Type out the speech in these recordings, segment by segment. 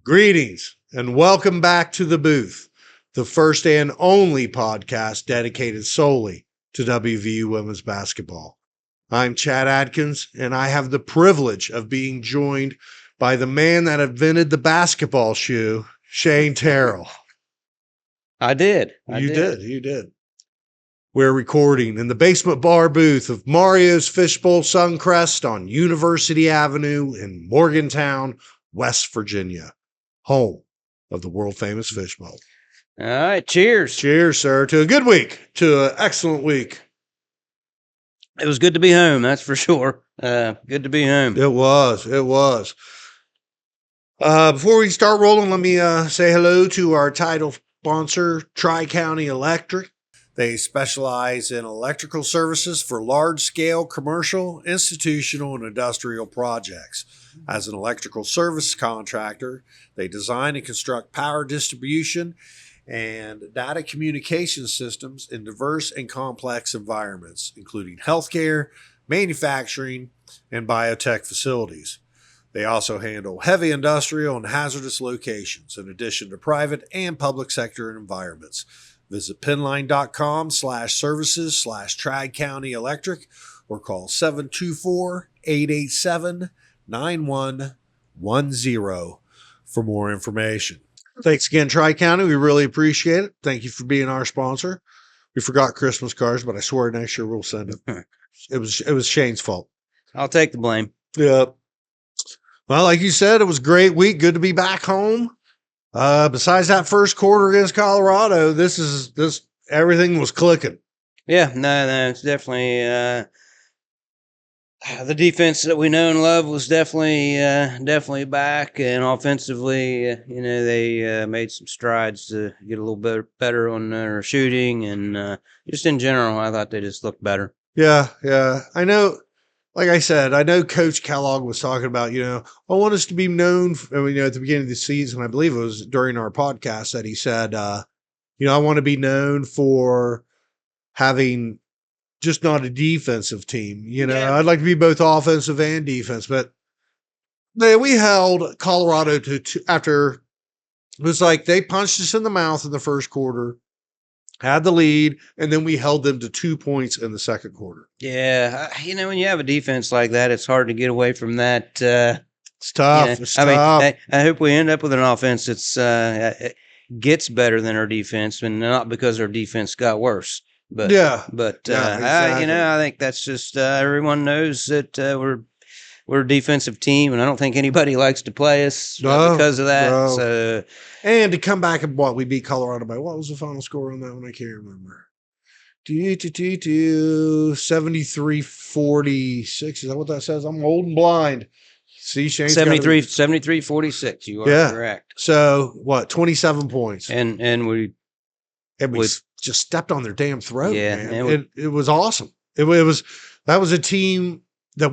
Greetings and welcome back to The Booth, the first and only podcast dedicated solely to WVU women's basketball. I'm Chad Adkins, and I have the privilege of being joined by the man that invented the basketball shoe, Shane Terrell. I did. You did. We're recording in the basement bar booth of Mario's Fishbowl Suncrest on University Avenue in Morgantown, West Virginia, home of the world-famous Fishbowl. All right, cheers. Cheers, sir, to a good week, to an excellent week. It was good to be home, that's for sure. Good to be home. It was. Before we start rolling, let me say hello to our title sponsor, Tri-County Electric. They specialize in electrical services for large-scale commercial, institutional, and industrial projects. As an electrical service contractor, they design and construct power distribution and data communication systems in diverse and complex environments, including healthcare, manufacturing, and biotech facilities. They also handle heavy industrial and hazardous locations, in addition to private and public sector environments. Visit pinline.com/services/Tri-County Electric or call 724-887-9110 for more information. Thanks again, Tri-County. We really appreciate it. Thank you for being our sponsor. We forgot Christmas cards, but I swear next year we'll send it. It was Shane's fault. I'll take the blame. Yep. Well, like you said, it was a great week. Good to be back home. Besides that first quarter against Colorado, everything was clicking. Yeah, no, it's definitely the defense that we know and love was definitely back, and offensively, they made some strides to get a little bit better on their shooting, and just in general, I thought they just looked better. Yeah. I know. Like I said, I know Coach Kellogg was talking about, I want us to be known, at the beginning of the season, I believe it was during our podcast that he said, I want to be known for having just not a defensive team. I'd like to be both offensive and defense, but we held Colorado to after it was like they punched us in the mouth in the first quarter, had the lead, and then we held them to 2 points in the second quarter. Yeah, when you have a defense like that, it's hard to get away from that. It's tough. I hope we end up with an offense that's gets better than our defense, and not because our defense got worse. But exactly. I think that's just everyone knows that we're a defensive team, and I don't think anybody likes to play us because of that. No. So. And to come back and we beat Colorado by, what was the final score on that one? I can't remember. 73-46. Is that what that says? I'm old and blind. See, Shane. 73-46. You are correct. So what? 27 points. And we just stepped on their damn throat. Yeah, man. It was awesome. That was a team that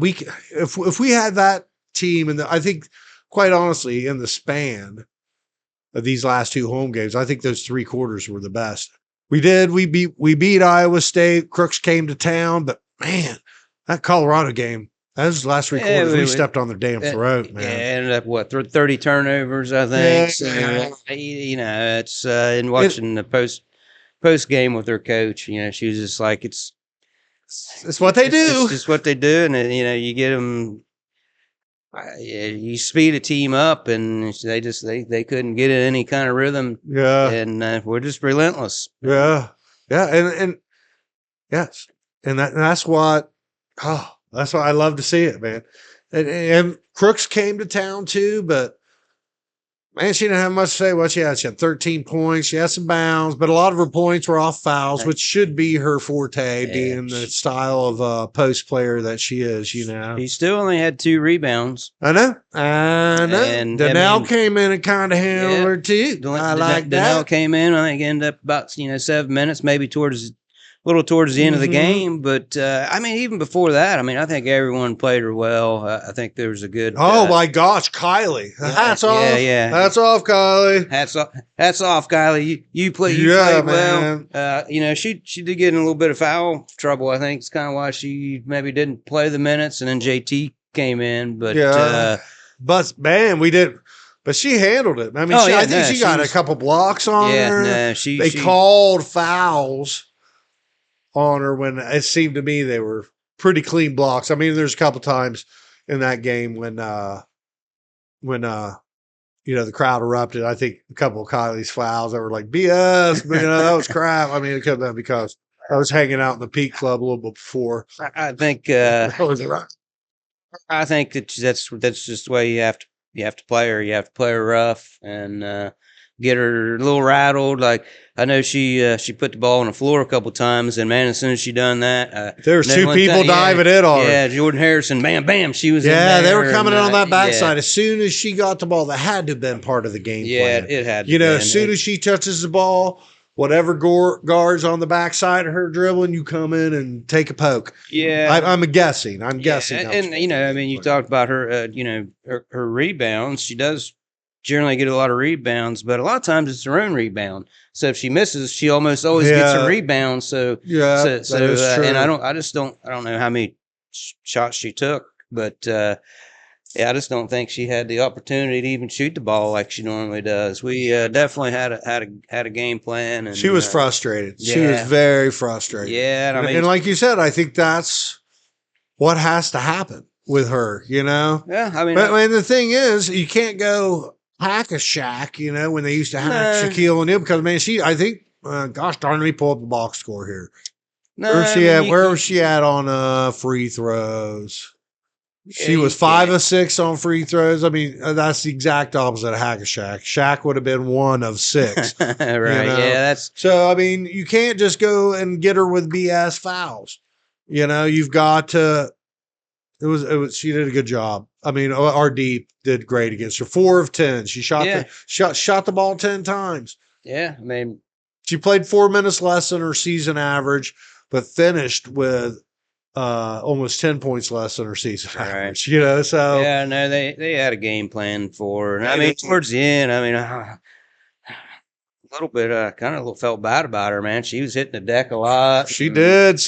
if we had that team, and I think quite honestly in the span of these last two home games, I think those three quarters were the best. We beat Iowa State. Crooks came to town, but man, that Colorado game, those last three quarters, we stepped on their damn throat, man. Yeah, ended up 30 turnovers, I think. Yeah. So, it's in watching the post game with their coach. She was just like, it's what they do. It's just what they do, and you get them. You speed a team up, and they couldn't get in any kind of rhythm. Yeah, and we're just relentless. Yeah, and yes, and that's what. That's why I love to see it, man. And Crooks came to town too, but man, she didn't have much to say. What she had 13 points. She had some bounds, but a lot of her points were off fouls, which should be her forte, being the style of post player that she is. He still only had 2 rebounds. I know. And Donnell came in and kind of handled her too. I like that. Donnell came in. I think ended up about 7 minutes, maybe towards the end of the game, but even before that, I think everyone played her well. I think there was a good. Oh my gosh, Kylie! Hats off! Yeah. Hats off, Kylie! Hats off, Kylie! You played well. She did get in a little bit of foul trouble. I think it's kind of why she maybe didn't play the minutes, and then JT came in. But man, we did. But she handled it. I mean, I think she got a couple blocks on her. No, they called fouls on her when it seemed to me they were pretty clean blocks. I mean, there's a couple times in that game when the crowd erupted. I think a couple of Kylie's fouls that were like BS, but that was crap. I mean, it could have been because I was hanging out in the Peak Club a little bit before. I think I think that's just the way you have to play her. You have to play her rough and get her a little rattled. Like I know she put the ball on the floor a couple times, and man, as soon as she done that, there was two people diving in on her. Yeah, Jordan Harrison, bam, bam, she was. Yeah, they were coming in on that backside. As soon as she got the ball, that had to have been part of the game plan. Yeah, it had. To as soon as she touches the ball, whatever guards on the backside of her dribbling, you come in and take a poke. Yeah, I'm guessing. I'm guessing. And you talked about her. Her rebounds. She does generally get a lot of rebounds, but a lot of times it's her own rebound. So if she misses, she almost always gets a rebound. So that is true. And I don't know how many shots she took, but I just don't think she had the opportunity to even shoot the ball like she normally does. We definitely had a game plan, and she was frustrated. Yeah. She was very frustrated. Yeah, and like you said, I think that's what has to happen with her. Yeah, but the thing is, you can't go hack a Shaq, when they used to hack Shaquille O'Neal, because man, I think, gosh darn, let me pull up the box score here. Where was she at on free throws? She was 5 of 6 on free throws. I mean, that's the exact opposite of hack a Shaq. Shaq would have been 1 of 6. Right? Yeah, so. I mean, you can't just go and get her with BS fouls. You've got to. It was. She did a good job. I mean, our deep did great against her. 4 of 10. She shot the ball 10 times. Yeah, I mean, she played 4 minutes less than her season average, but finished with almost 10 points less than her season average. So yeah, no, they had a game plan for her. And I mean, towards the end, a little bit kind of felt bad about her, man. She was hitting the deck a lot. She did.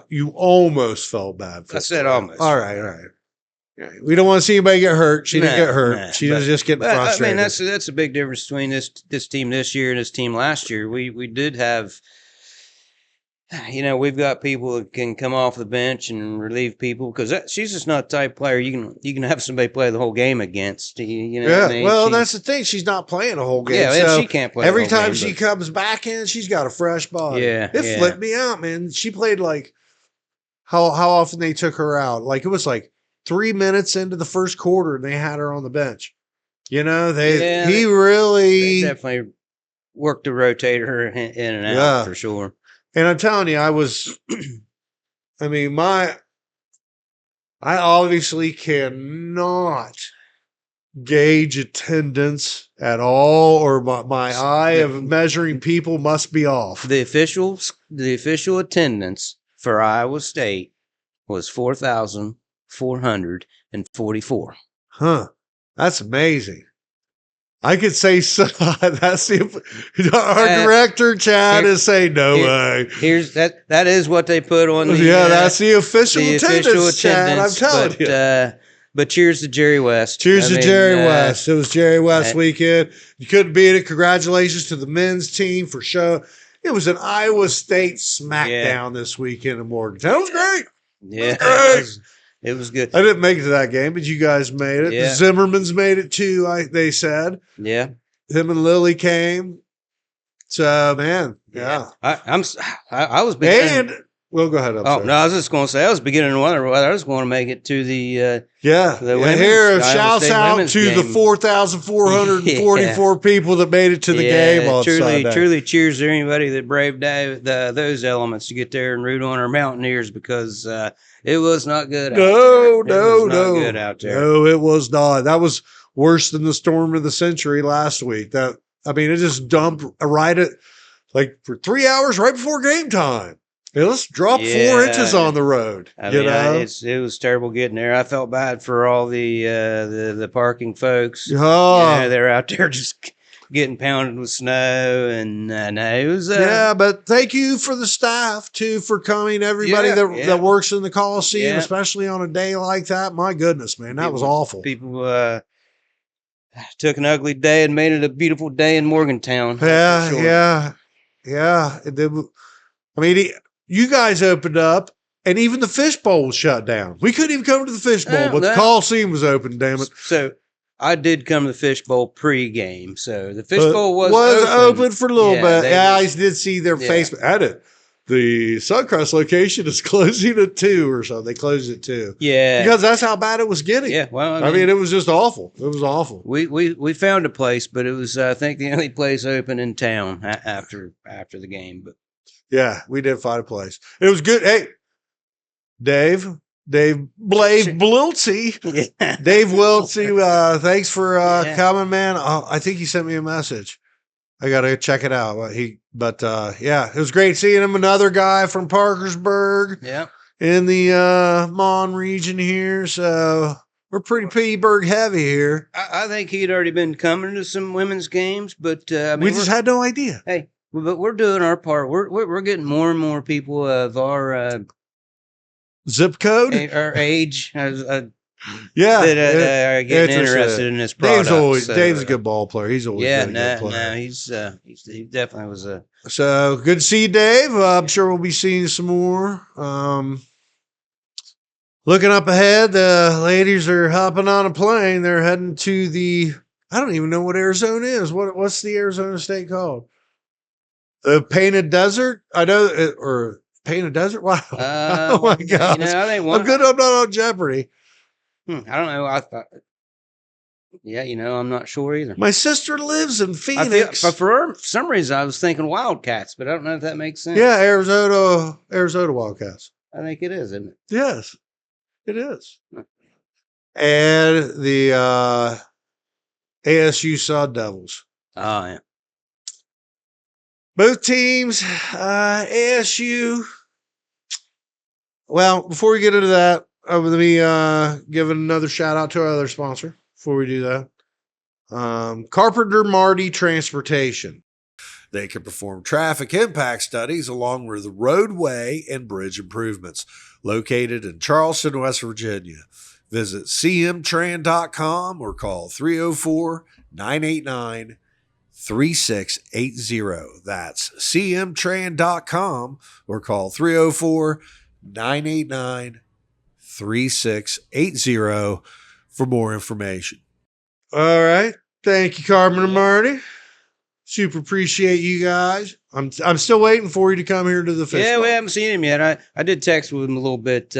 You almost felt bad for her. I said almost. All right. We don't want to see anybody get hurt. She didn't get hurt. She was just getting frustrated. I mean, that's a big difference between this team this year and this team last year. We did have, we've got people that can come off the bench and relieve people, because she's just not the type of player you can have somebody play the whole game against. That's the thing. She's not playing a whole game. Yeah, so she can't play every time she comes back in, she's got a fresh body. Yeah, it flipped me out, man. She played like how often they took her out. Like it was like 3 minutes into the first quarter, and they had her on the bench. He really definitely worked to rotate her in and out for sure. And I'm telling you, I obviously cannot gauge attendance at all, or my eye of measuring people must be off. The official attendance for Iowa State was 4,444. Huh. That's amazing. I could say so. That's our director, Chad, is saying no way. Here's that is what they put on the that's the official attendance, Chad. I'm telling you. But cheers to Jerry West. Cheers to Jerry West. It was Jerry West weekend. You couldn't beat it. Congratulations to the men's team for show. It was an Iowa State smackdown this weekend in Morgantown. It was great. Yeah. It was good. I didn't make it to that game, but you guys made it. Yeah. The Zimmermans made it too, they said. Yeah. Him and Lily came. So, man, yeah. I was beginning. Well, go ahead. No, I was just going to say, I was beginning to wonder whether I was going to make it to the shouts out to the 4,444 people that made it to the game on Sunday. Truly cheers to anybody that braved those elements to get there and root on our Mountaineers, because it was not good. No, good out there. No, it was not. That was worse than the storm of the century last week. It just dumped right at for 3 hours right before game time. Hey, let's drop 4 inches on the road. It was terrible getting there. I felt bad for all the parking folks. Oh, they're out there just getting pounded with snow, and it was. But thank you for the staff too for coming. Everybody that works in the Coliseum, especially on a day like that. My goodness, man, that was awful. People took an ugly day and made it a beautiful day in Morgantown. Yeah, sure. Yeah. I mean, you guys opened up, and even the fishbowl was shut down. We couldn't even come to the fishbowl, but the Coliseum was open, damn it. So I did come to the fishbowl pre-game, so the fishbowl was open for a little bit. Yeah, I did see their Facebook. I did. The Suncrest location is closing at 2 or so. They closed at 2. Yeah. Because that's how bad it was getting. Yeah. Well, I mean, it was just awful. It was awful. We found a place, but it was, I think, the only place open in town after the game. But yeah, we did find a place. It was good. Hey, Dave Wiltsey. Yeah. Dave Wiltsey, thanks for coming, man. I think he sent me a message. I got to check it out. Yeah, it was great seeing him. Another guy from Parkersburg. Yeah. In the Mon region here. So we're pretty P-Burg heavy here. I think he'd already been coming to some women's games, but I mean, we just had no idea. Hey, but we're doing our part. We're getting more and more people of our zip code, our age. Yeah, that are getting interested in this product. Dave's a good ball player. He's always been a good player. He definitely was a. So good to see you, Dave. I'm sure we'll be seeing you some more. Looking up ahead, the ladies are hopping on a plane. They're heading to I don't even know what Arizona is. What's the Arizona state called? The Painted Desert? I know, or Painted Desert? Wow. Oh my gosh. I'm good. I'm not on Jeopardy. I don't know. I thought, I'm not sure either. My sister lives in Phoenix. But for some reason, I was thinking Wildcats, but I don't know if that makes sense. Yeah, Arizona Wildcats. I think it is, isn't it? Yes, it is. And the ASU Sun Devils. Oh, yeah. Both teams, ASU. Well, before we get into that, let me give another shout out to our other sponsor before we do that. Carpenter Marty Transportation. They can perform traffic impact studies along with roadway and bridge improvements. Located in Charleston, West Virginia. Visit cmtran.com or call 304-989-3680. That's cmtran.com or call 304-989-3680 for more information. All right. Thank you, Carmen and Marty. Super appreciate you guys. I'm still waiting for you to come here to the festival. Yeah, we haven't seen him yet. I did text with him a little bit.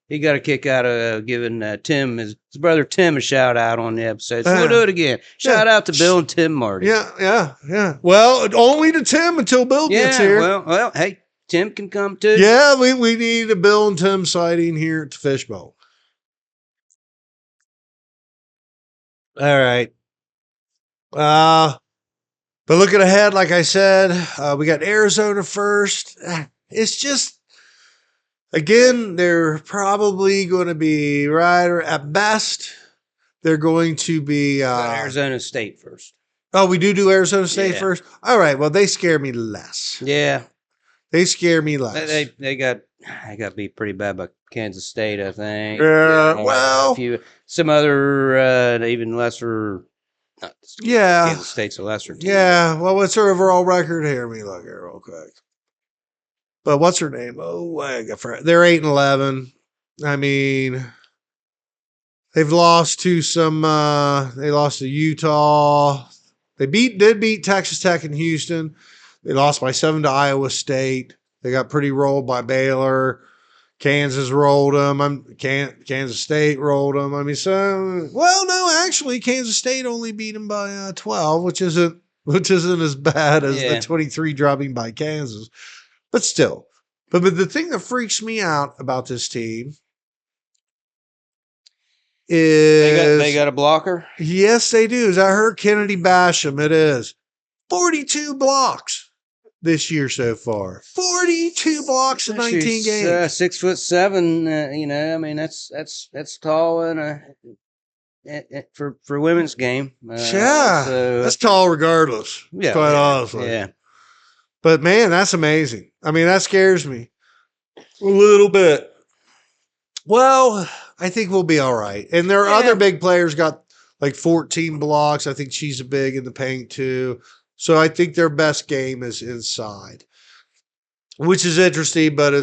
He got a kick out of giving Tim, his brother Tim, a shout out on the episode. So we'll do it again. Shout out to Bill and Tim Marty. Yeah. Well, only to Tim until Bill gets here. Well, hey, Tim can come too. Yeah, we need a Bill and Tim sighting here at the Fishbowl. All right. But looking ahead, like I said, we got Arizona first. It's just, again, they're probably going to be right, or at best, they're going to be Arizona State first. Oh, we do Arizona State first? All right. Well, they scare me less. Yeah. They scare me less. They got beat pretty bad by Kansas State, I think. Well, some other even lesser. Kansas State's a lesser team. Yeah. Well, what's her overall record here? Let me look here real quick. But what's her name? They're 8-11. I mean, they've lost to some. They lost to Utah. They did beat Texas Tech and Houston. They lost by 7 to Iowa State. They got pretty rolled by Baylor. Kansas rolled them. Kansas State rolled them. I mean, actually, Kansas State only beat them by 12, which isn't as bad as the 23 dropping by Kansas, but still. But the thing that freaks me out about this team is they got a blocker. Yes, they do. Is that her, Kennedy Basham? It is 42 blocks. This year so far, 42 blocks in 19 games. 6'7". I mean that's tall and for women's game. That's tall regardless. Yeah, quite honestly. Yeah. But man, that's amazing. I mean, that scares me a little bit. Well, I think we'll be all right. And their other big players got like 14 blocks. I think she's big in the paint too. So I think their best game is inside, which is interesting, but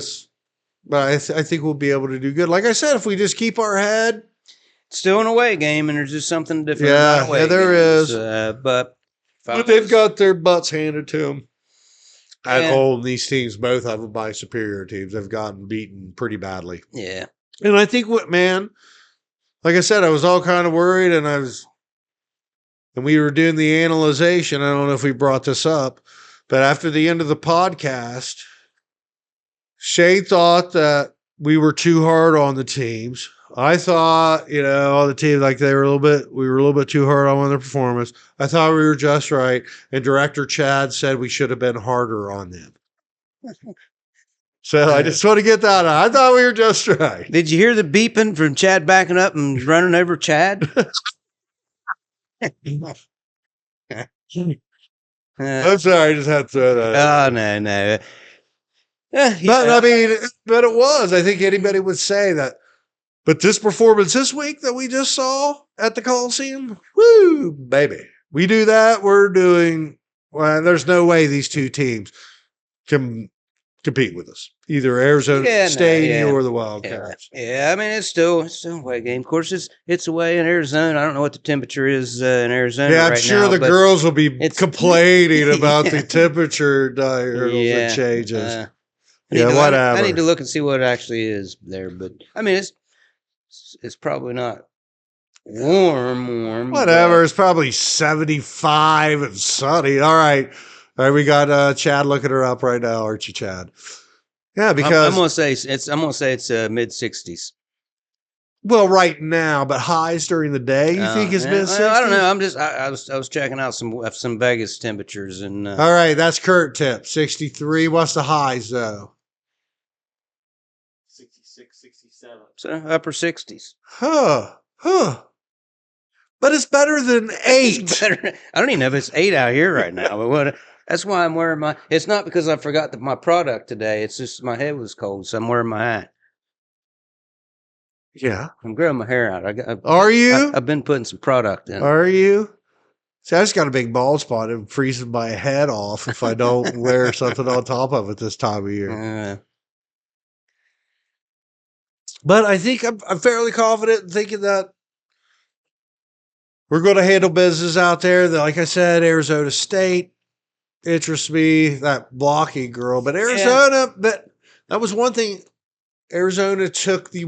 I think we'll be able to do good. Like I said, if we just keep our head. Still an away game, and there's just something different. Yeah, there is. But they've got their butts handed to them at home. These teams, both of them by superior teams, have gotten beaten pretty badly. Yeah. And I think like I said, I was all kind of worried, and we were doing the analyzation. I don't know if we brought this up, but after the end of the podcast, Shane thought that we were too hard on the teams. I thought, all the teams, like we were a little bit too hard on their performance. I thought we were just right. And Director Chad said we should have been harder on them. So I just want to get that out. I thought we were just right. Did you hear the beeping from Chad backing up and running over Chad? I'm sorry, I just had to throw that out. Oh, no. But it was. I think anybody would say that. But this performance this week that we just saw at the Coliseum, woo, baby. We do that, there's no way these two teams can compete with us. Either Arizona State or the Wildcats. Yeah, I mean, it's still a away game. Of course, it's away in Arizona. I don't know what the temperature is in Arizona right now. Yeah, I'm sure the girls will be complaining about the temperature that changes. Whatever. I need to look and see what it actually is there. But, I mean, it's probably not warm. Whatever. It's probably 75 and sunny. All right. We got Chad looking her up right now, aren't you, Chad? Yeah, because I'm gonna say it's mid 60s. Well, right now, but highs during the day, you think is mid 60s? I don't know. I was checking out some Vegas temperatures and. All right, that's current tip 63. What's the highs though? 66, 67. So upper 60s. Huh. But it's better than 8. I don't even know if it's 8 out here right now. But that's why I'm wearing it's not because I forgot my product today. It's just my head was cold, so I'm wearing my hat. Yeah. I'm growing my hair out. Are you? I've been putting some product in. Are you? See, I just got a big bald spot and freezes my head off if I don't wear something on top of it this time of year. But I think I'm fairly confident in thinking that we're going to handle business out there. Like I said, Arizona State interests me, that blocking girl. But Arizona, that was one thing. Arizona took the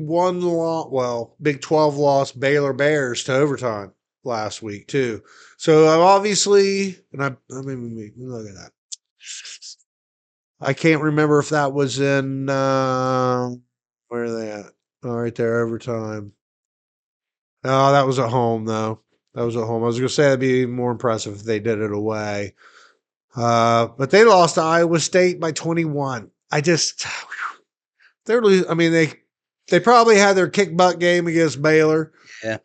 Big 12 loss Baylor Bears to overtime last week too. So obviously, look at that. I can't remember if that was in where are they at? Oh, right there, overtime. Oh, that was at home though. That was at home. I was going to say it'd be more impressive if they did it away. But they lost to Iowa State by 21. They're losing. I mean, they probably had their kick butt game against Baylor. Yeah.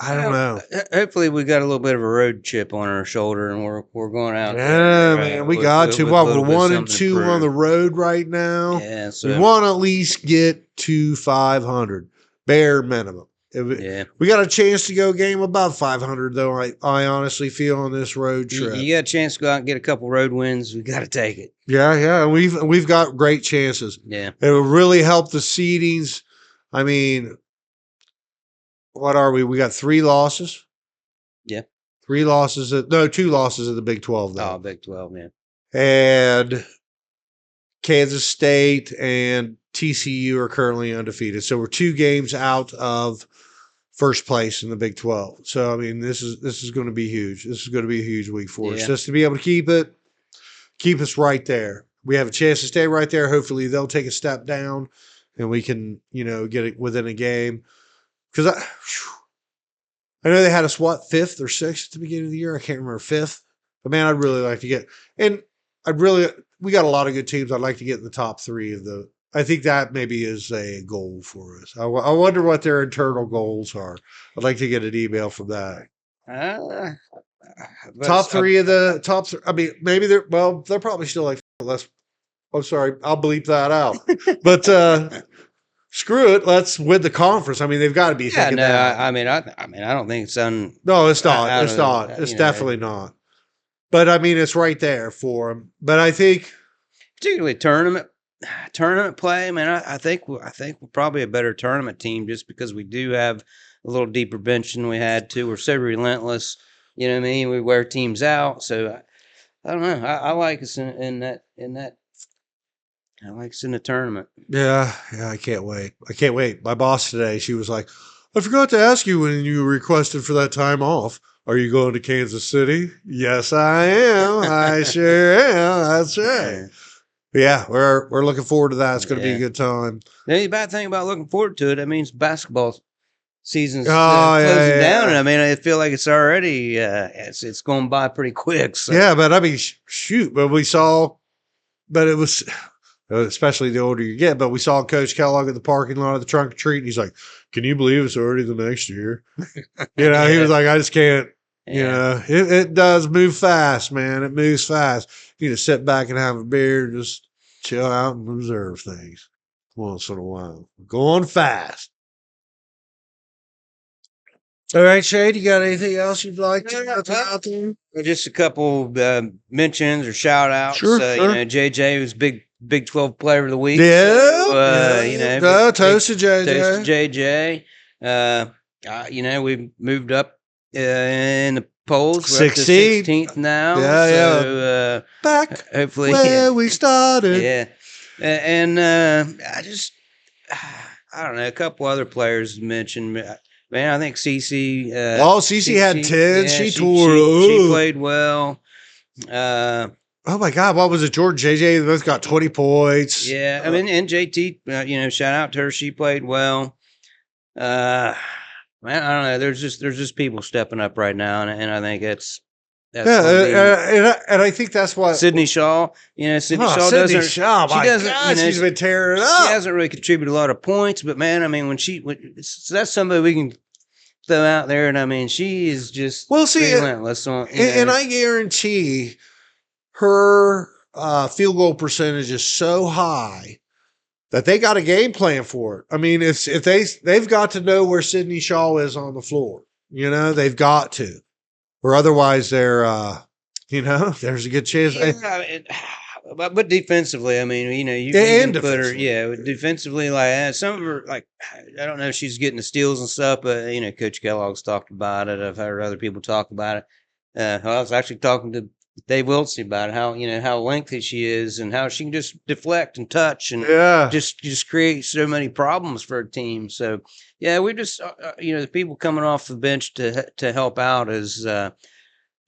I don't know. Hopefully, we got a little bit of a road chip on our shoulder, and we're going out. Yeah, man, we got to. We're 1-2 on the road right now. Yeah, so we want to at least get to 500, bare minimum. We got a chance to go game above 500, though. I honestly feel on this road trip. You got a chance to go out and get a couple road wins. We got to take it. Yeah. We've got great chances. Yeah, it will really help the seedings. I mean, what are we? We got 3 losses. Yeah, 2 losses at the Big 12. Though. Oh, Big 12, man. And Kansas State and TCU are currently undefeated. So we're 2 games out of first place in the Big 12. So, I mean, this is going to be huge. This is going to be a huge week for us. Just to be able to keep us right there. We have a chance to stay right there. Hopefully they'll take a step down and we can, get it within a game. Because I know they had us, 5th or 6th at the beginning of the year? I can't remember, 5th. But, man, I'd really like to get – and we got a lot of good teams. I'd like to get in the top 3 of the – I think that maybe is a goal for us. I wonder what their internal goals are. I'd like to get an email from that. Top 3 of the top – I mean, maybe they're probably still like less – I'm sorry, I'll bleep that out. But screw it. Let's win the conference. I mean, they've got to be thinking that. I mean, I don't think it's No, it's not. It's not. It's definitely not. But I mean, it's right there for them. But I think, particularly tournament play, man, I think we're probably a better tournament team just because we do have a little deeper bench than we had to. We're so relentless. You know what I mean? We wear teams out. So I don't know. I like us in that. I like us in the tournament. Yeah, I can't wait. My boss today, she was like, I forgot to ask you when you requested for that time off. Are you going to Kansas City? Yes, I am. I sure am. That's right. Yeah, we're looking forward to that. It's going to be a good time. The only bad thing about looking forward to it, that means basketball season's closing down, and I mean, I feel like it's already it's going by pretty quick. So. Yeah, but I mean, shoot, but it was, especially the older you get, but we saw Coach Kellogg in the parking lot of the Trunk or Treat, and he's like, "Can you believe it's already the next year?" You know, he was like, "I just can't." You know, it does move fast, man. It moves fast. You just sit back and have a beer, just chill out and observe things once in a while. Going fast. All right, Shade, you got anything else you'd like to throw out there? Just a couple mentions or shout outs. Sure. You know, JJ was Big 12 player of the week. Yeah. So, you know, toast to JJ. Toast to JJ. You know, we moved up in the polls. We're 16th now. Yeah, so, back hopefully where we started. Yeah. And I don't know, a couple other players mentioned. Man, I think Cece. Cece had 10. She tore. She played well. Oh my God, what was it? George JJ, they both got 20 points. Yeah, I mean, and JT, you know, shout out to her. She played well. Man, I don't know. There's just people stepping up right now, and I think that's and I think that's what Sydney Shaw. You know, Sydney Shaw doesn't. She doesn't. God, you know, she's been tearing it up. She hasn't really contributed a lot of points, but man, I mean, so that's somebody we can throw out there, and I mean, she is just relentless. And I guarantee her field goal percentage is so high that they got a game plan for it. I mean, if they've got to know where Sydney Shaw is on the floor, you know, they've got to, or otherwise they're, you know, there's a good chance. But defensively, I mean, you know, you can put her, defensively, like some of her, like, I don't know if she's getting the steals and stuff, but, you know, Coach Kellogg's talked about it. I've heard other people talk about it. I was actually talking to Dave Wiltsey about it, how lengthy she is and how she can just deflect and touch and just create so many problems for a team. So, yeah, we just, you know, the people coming off the bench to help out is,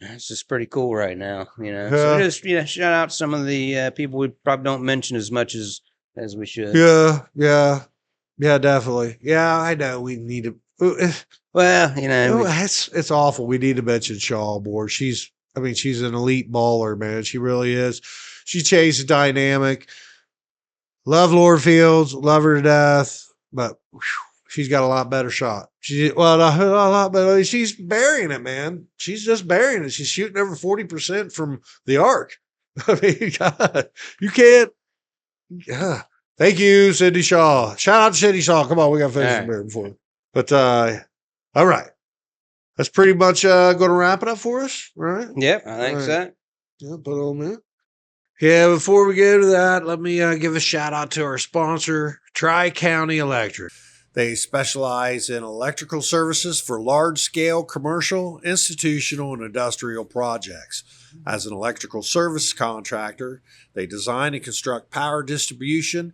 it's just pretty cool right now, you know. So just, you know, shout out to some of the people we probably don't mention as much as we should. Yeah, definitely. Yeah, I know we need to. Well, you know, it's awful. We need to mention Shaw more. She's an elite baller, man. She really is. She changed the dynamic. Love Lord Fields, love her to death, but she's got a lot better shot. A lot better. She's burying it, man. She's just burying it. She's shooting over 40% from the arc. I mean, God, you can't. Yeah. Thank you, Sydney Shaw. Shout out to Sydney Shaw. Come on, we got to finish the beer before. But all right. That's pretty much going to wrap it up for us, right? Yep, I think so. Yeah, put on that. Yeah, before we go to that, let me give a shout out to our sponsor, Tri-County Electric. They specialize in electrical services for large-scale commercial, institutional, and industrial projects. As an electrical service contractor, they design and construct power distribution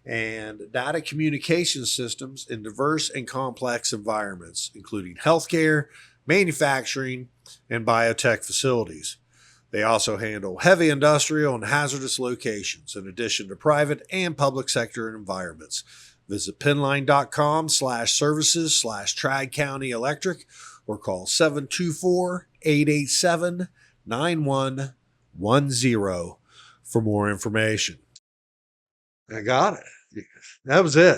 and data communication systems in diverse and complex environments, including healthcare, manufacturing, and biotech facilities. They also handle heavy industrial and hazardous locations, in addition to private and public sector environments. Visit pinline.com/services/Tri-County Electric or call 724-887-9110 for more information. I got it. That was it.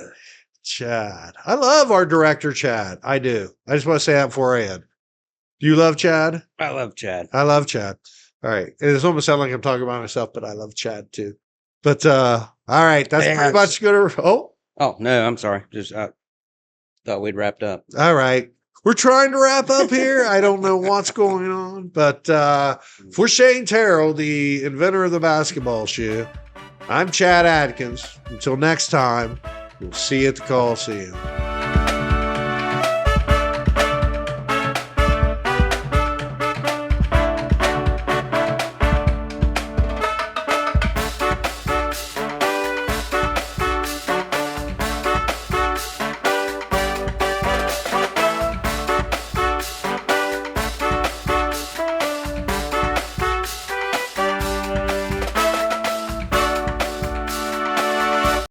Chad. I love our director, Chad. I do. I just want to say that before I end. Do you love Chad? I love Chad. I love Chad. All right. It almost sounds like I'm talking about myself, but I love Chad too. But all right. That's pretty much good. Oh. Oh, no, I'm sorry. Just I thought we'd wrapped up. All right. We're trying to wrap up here. I don't know what's going on, but for Shane Terrell, the inventor of the basketball shoe, I'm Chad Adkins. Until next time, we'll see you at the Coliseum.